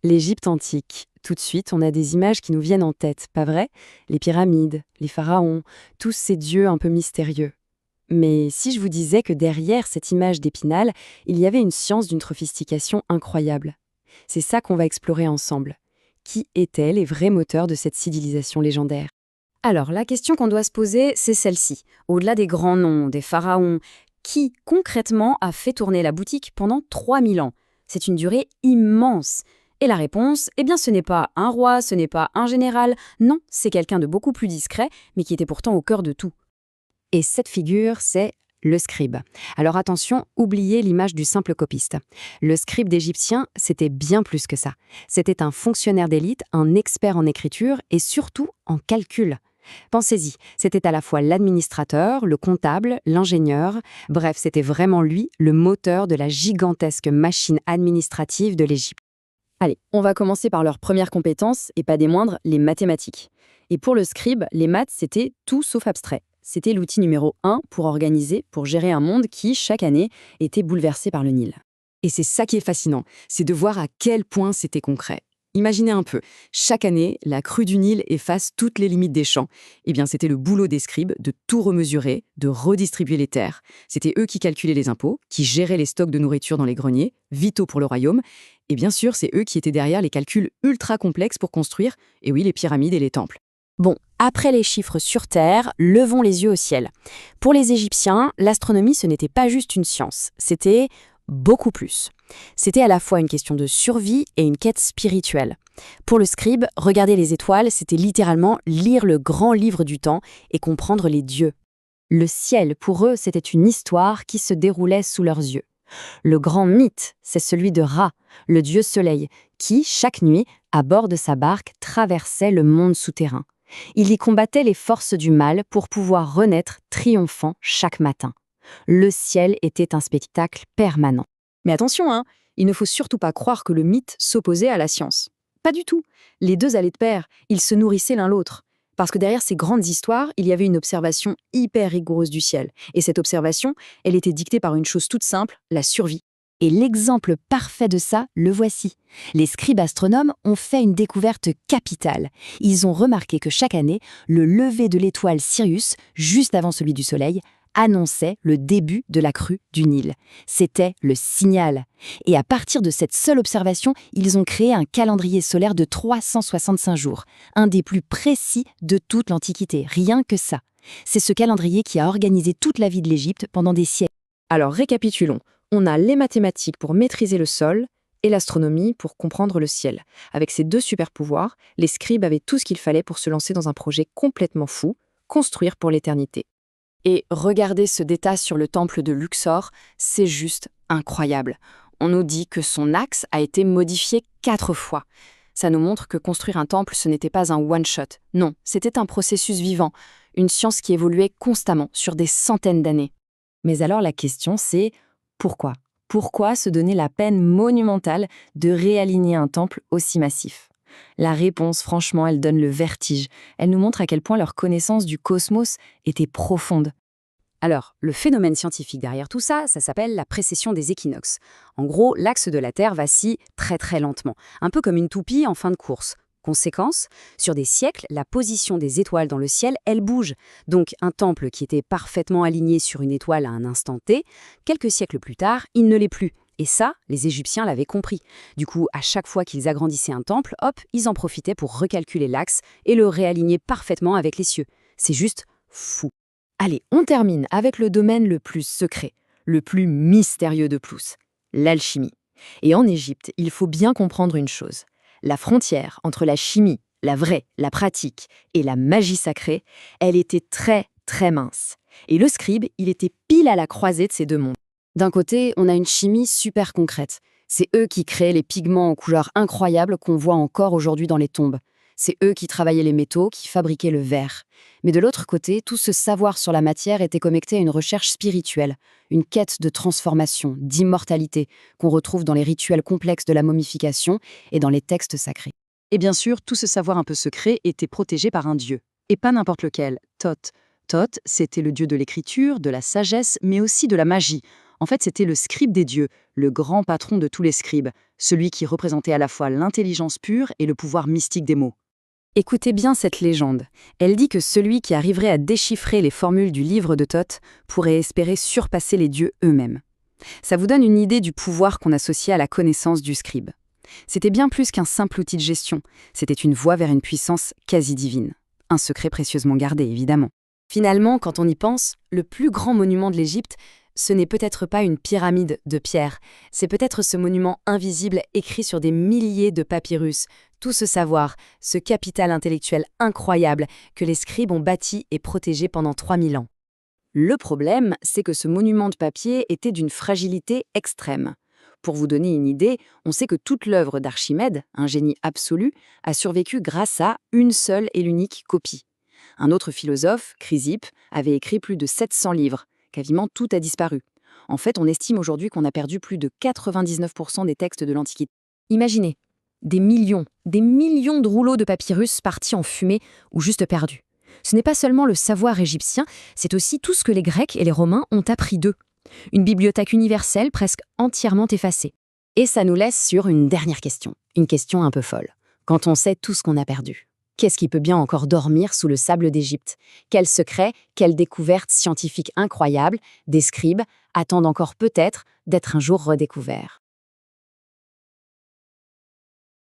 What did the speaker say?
L'Égypte antique. Tout de suite, on a des images qui nous viennent en tête, pas vrai? Les pyramides, les pharaons, tous ces dieux un peu mystérieux. Mais si je vous disais que derrière cette image d'Épinal, il y avait une science d'une sophistication incroyable. C'est ça qu'on va explorer ensemble. Qui étaient les vrais moteurs de cette civilisation légendaire? Alors, la question qu'on doit se poser, c'est celle-ci. Au-delà des grands noms, des pharaons, qui concrètement a fait tourner la boutique pendant 3000 ans? C'est une durée immense. Et la réponse, eh bien ce n'est pas un roi, ce n'est pas un général, non, c'est quelqu'un de beaucoup plus discret, mais qui était pourtant au cœur de tout. Et cette figure, c'est le scribe. Alors attention, oubliez l'image du simple copiste. Le scribe d'Égyptien, c'était bien plus que ça. C'était un fonctionnaire d'élite, un expert en écriture et surtout en calcul. Pensez-y, c'était à la fois l'administrateur, le comptable, l'ingénieur, bref, c'était vraiment lui le moteur de la gigantesque machine administrative de l'Égypte. Allez, on va commencer par leur première compétence, et pas des moindres, les mathématiques. Et pour le scribe, les maths, c'était tout sauf abstrait. C'était l'outil numéro 1 pour organiser, pour gérer un monde qui, chaque année, était bouleversé par le Nil. Et c'est ça qui est fascinant, c'est de voir à quel point c'était concret. Imaginez un peu, chaque année, la crue du Nil efface toutes les limites des champs. Eh bien, c'était le boulot des scribes de tout remesurer, de redistribuer les terres. C'était eux qui calculaient les impôts, qui géraient les stocks de nourriture dans les greniers, vitaux pour le royaume. Et bien sûr, c'est eux qui étaient derrière les calculs ultra complexes pour construire, et oui, les pyramides et les temples. Bon, après les chiffres sur Terre, levons les yeux au ciel. Pour les Égyptiens, l'astronomie, ce n'était pas juste une science, c'était beaucoup plus. C'était à la fois une question de survie et une quête spirituelle. Pour le scribe, regarder les étoiles, c'était littéralement lire le grand livre du temps et comprendre les dieux. Le ciel, pour eux, c'était une histoire qui se déroulait sous leurs yeux. Le grand mythe, c'est celui de Ra, le dieu soleil, qui, chaque nuit, à bord de sa barque, traversait le monde souterrain. Il y combattait les forces du mal pour pouvoir renaître triomphant chaque matin. Le ciel était un spectacle permanent. Mais attention, il ne faut surtout pas croire que le mythe s'opposait à la science. Pas du tout. Les deux allaient de pair, ils se nourrissaient l'un l'autre. Parce que derrière ces grandes histoires, il y avait une observation hyper rigoureuse du ciel. Et cette observation, elle était dictée par une chose toute simple, la survie. Et l'exemple parfait de ça, le voici. Les scribes astronomes ont fait une découverte capitale. Ils ont remarqué que chaque année, le lever de l'étoile Sirius, juste avant celui du Soleil, annonçait le début de la crue du Nil. C'était le signal. Et à partir de cette seule observation, ils ont créé un calendrier solaire de 365 jours, un des plus précis de toute l'Antiquité, rien que ça. C'est ce calendrier qui a organisé toute la vie de l'Égypte pendant des siècles. Alors récapitulons. On a les mathématiques pour maîtriser le sol et l'astronomie pour comprendre le ciel. Avec ces deux super pouvoirs, les scribes avaient tout ce qu'il fallait pour se lancer dans un projet complètement fou, construire pour l'éternité. Et regardez ce détail sur le temple de Luxor, c'est juste incroyable. On nous dit que son axe a été modifié 4 fois. Ça nous montre que construire un temple, ce n'était pas un one-shot. Non, c'était un processus vivant, une science qui évoluait constamment sur des centaines d'années. Mais alors la question c'est, pourquoi? Pourquoi se donner la peine monumentale de réaligner un temple aussi massif? La réponse, franchement, elle donne le vertige. Elle nous montre à quel point leur connaissance du cosmos était profonde. Alors, le phénomène scientifique derrière tout ça, ça s'appelle la précession des équinoxes. En gros, l'axe de la Terre vacille très très lentement, un peu comme une toupie en fin de course. Conséquence, sur des siècles, la position des étoiles dans le ciel, elle bouge. Donc un temple qui était parfaitement aligné sur une étoile à un instant T, quelques siècles plus tard, il ne l'est plus. Et ça, les Égyptiens l'avaient compris. Du coup, à chaque fois qu'ils agrandissaient un temple, hop, ils en profitaient pour recalculer l'axe et le réaligner parfaitement avec les cieux. C'est juste fou. Allez, on termine avec le domaine le plus secret, le plus mystérieux de tous, l'alchimie. Et en Égypte, il faut bien comprendre une chose. La frontière entre la chimie, la vraie, la pratique, et la magie sacrée, elle était très, très mince. Et le scribe, il était pile à la croisée de ces deux mondes. D'un côté, on a une chimie super concrète. C'est eux qui créaient les pigments aux couleurs incroyables qu'on voit encore aujourd'hui dans les tombes. C'est eux qui travaillaient les métaux, qui fabriquaient le verre. Mais de l'autre côté, tout ce savoir sur la matière était connecté à une recherche spirituelle, une quête de transformation, d'immortalité, qu'on retrouve dans les rituels complexes de la momification et dans les textes sacrés. Et bien sûr, tout ce savoir un peu secret était protégé par un dieu. Et pas n'importe lequel, Thoth. Thoth, c'était le dieu de l'écriture, de la sagesse, mais aussi de la magie. En fait, c'était le scribe des dieux, le grand patron de tous les scribes, celui qui représentait à la fois l'intelligence pure et le pouvoir mystique des mots. Écoutez bien cette légende. Elle dit que celui qui arriverait à déchiffrer les formules du livre de Thoth pourrait espérer surpasser les dieux eux-mêmes. Ça vous donne une idée du pouvoir qu'on associait à la connaissance du scribe. C'était bien plus qu'un simple outil de gestion, c'était une voie vers une puissance quasi divine. Un secret précieusement gardé, évidemment. Finalement, quand on y pense, le plus grand monument de l'Égypte, ce n'est peut-être pas une pyramide de pierre, c'est peut-être ce monument invisible écrit sur des milliers de papyrus, tout ce savoir, ce capital intellectuel incroyable que les scribes ont bâti et protégé pendant 3000 ans. Le problème, c'est que ce monument de papier était d'une fragilité extrême. Pour vous donner une idée, on sait que toute l'œuvre d'Archimède, un génie absolu, a survécu grâce à une seule et l'unique copie. Un autre philosophe, Chrysippe, avait écrit plus de 700 livres. Quasiment tout a disparu. En fait, on estime aujourd'hui qu'on a perdu plus de 99% des textes de l'Antiquité. Imaginez, des millions de rouleaux de papyrus partis en fumée ou juste perdus. Ce n'est pas seulement le savoir égyptien, c'est aussi tout ce que les Grecs et les Romains ont appris d'eux. Une bibliothèque universelle presque entièrement effacée. Et ça nous laisse sur une dernière question, une question un peu folle. Quand on sait tout ce qu'on a perdu, qu'est-ce qui peut bien encore dormir sous le sable d'Égypte? Quels secrets, quelles découvertes scientifiques incroyables des scribes attendent encore peut-être d'être un jour redécouverts?